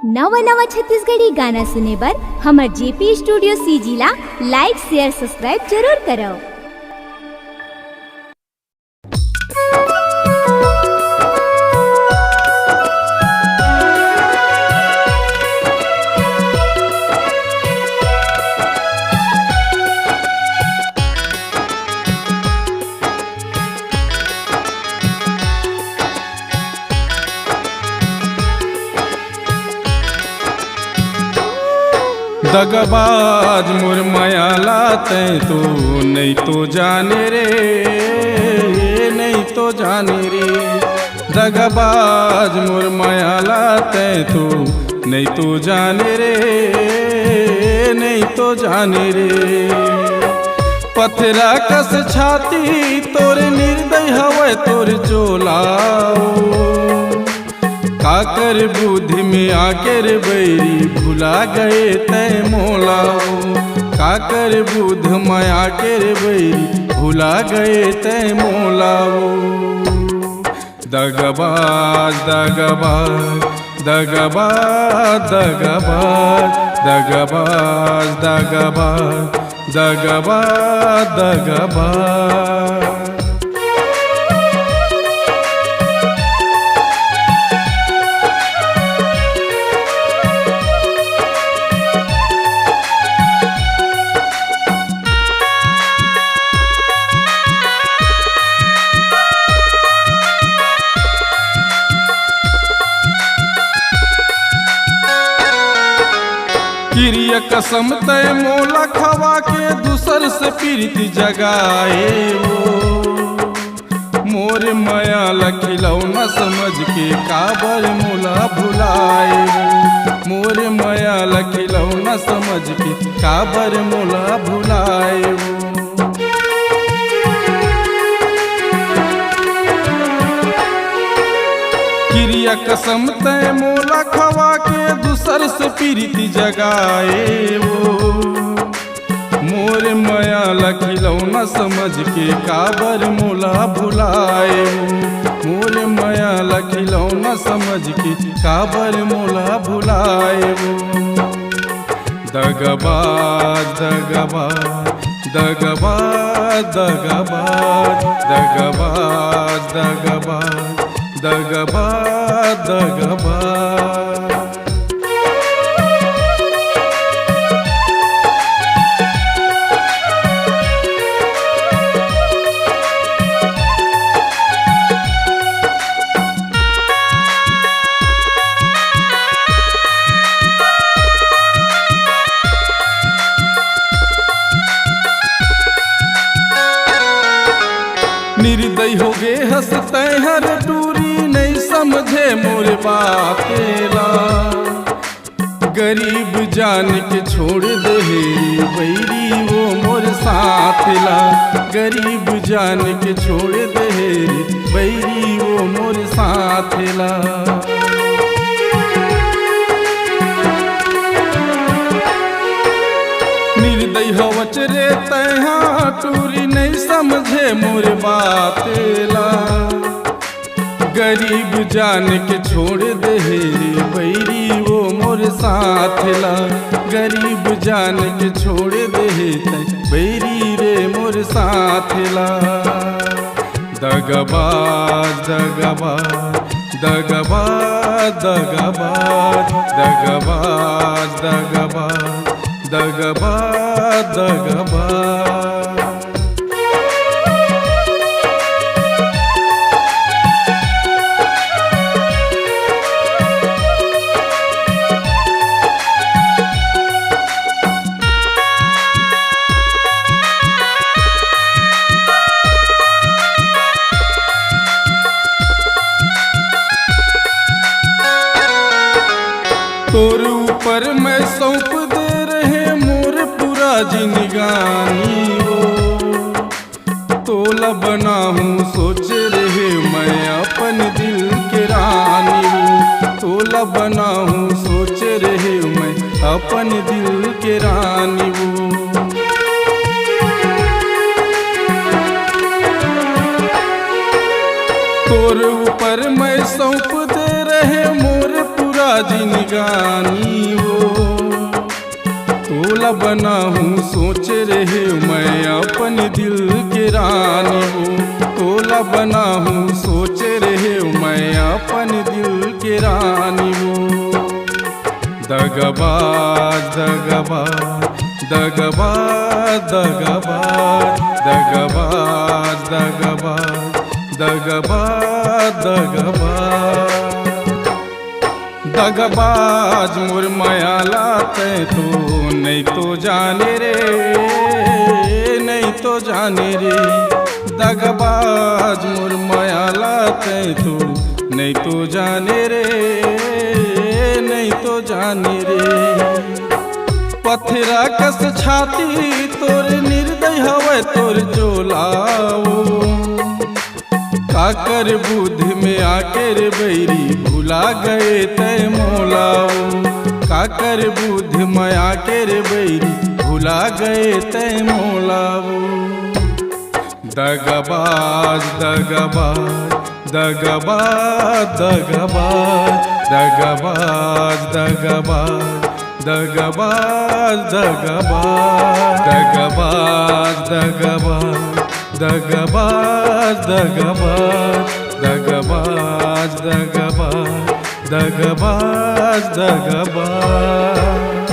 नवा नवा छत्तीसगढ़ी गाना सुने बर हमर जेपी स्टूडियो सीजी ला लाइक शेयर सब्सक्राइब जरूर करो। दगबाज मोर मायाला तैं तो नहीं तो जाने रे, नहीं तो जाने रे। दगबाज मोर मायाला तैं तो नहीं तो जाने रे, नहीं तो जाने रे। पथरा कस छाती तोर निर्दय हवै तोर चोलाओ, काकर बुद्धि में आकर बैरी भुला गए तय मोलाओ। काकर बुद्ध में आकर बैरी भुला गए तय मोलाओ। दगबाज दगबाज दगबाज दगबाज दगबाज दगबाज दगबाज दगबाज। किरिया कसम तय मोला खवा के दूसर से प्रीति जगाए वो। मोर माया लखिलौ न समझ के काबर मोला भुलाए वो। मोर माया लखिलौ न समझ के काबर मोला भुलाए वो। किरिया कसम तय मोला खवा के दूसर से प्रीति जगाए वो। मोर माया लखिलौ न समझ के काबर मोला भुलाए वो। मोर माया लखिलौ न समझ के काबर मोला भुलाए वो। दगबाज दगबाज दगबाज दगबाज दगबाज दगबाज दगबाज दगबाज। निर्दय हो गे हंसते हर दूरी नहीं समझे मोर बातेला। गरीब जान के छोड़ दे बैरी वो मोर साथला। गरीब जान के छोड़ दे बैरी वो मोर साथला। निर्दय हवच रे तैहा टूरी नहीं समझे मोर बातेला। गरीब जान के छोड़ दे बैरी वो मोर साथला। गरीब जान के छोड़ दे बैरी रे मोर साथला। दगबाज दगबाज दगबाज दगबाज दगबाज दगबाज दगबाज दगबाज। तोर ऊपर मैं सौंप दे रहे मोर पूरा जिंदगानी वो। तोला बना हूँ सोच रहे मैं अपन दिल के रानी वो। तोला बना हूँ सोच रहे मैं अपन दिल के रानी वो। तोर ऊपर मैं सौंप दे रहे मोर पूरा जिनगानी वो तोला बना हूँ सोच रहे मैं अपन दिल के रानी वो तोला बना हूँ सोच रहे मैं अपन दिल के रानी वो दगबाज दगबाज दगबाज दगबाज दगबाज दगबाज दगबाज दगबाज दगबाज मोर माया लाते तो नहीं तो जाने रे नहीं तो जाने रे दगबाज मोर माया लाते तो नहीं तो जाने रे नहीं तो जाने रे पत्थरा कस छाती तोर निर्दय हवे तोर जोलाओ काकर बुद्ध में आकर बैरी भुला गए तय मोलाओ काकर बुद्ध में आकर बैरी भुला गए तय मोलाओ दगबाज दगबाज दगबाज दगबाज दगबाज दगबाज दगबाज दगबाज दगबाज दगबाज दगबाज दगबाज दगबाज दगबाज दगबाज दगबाज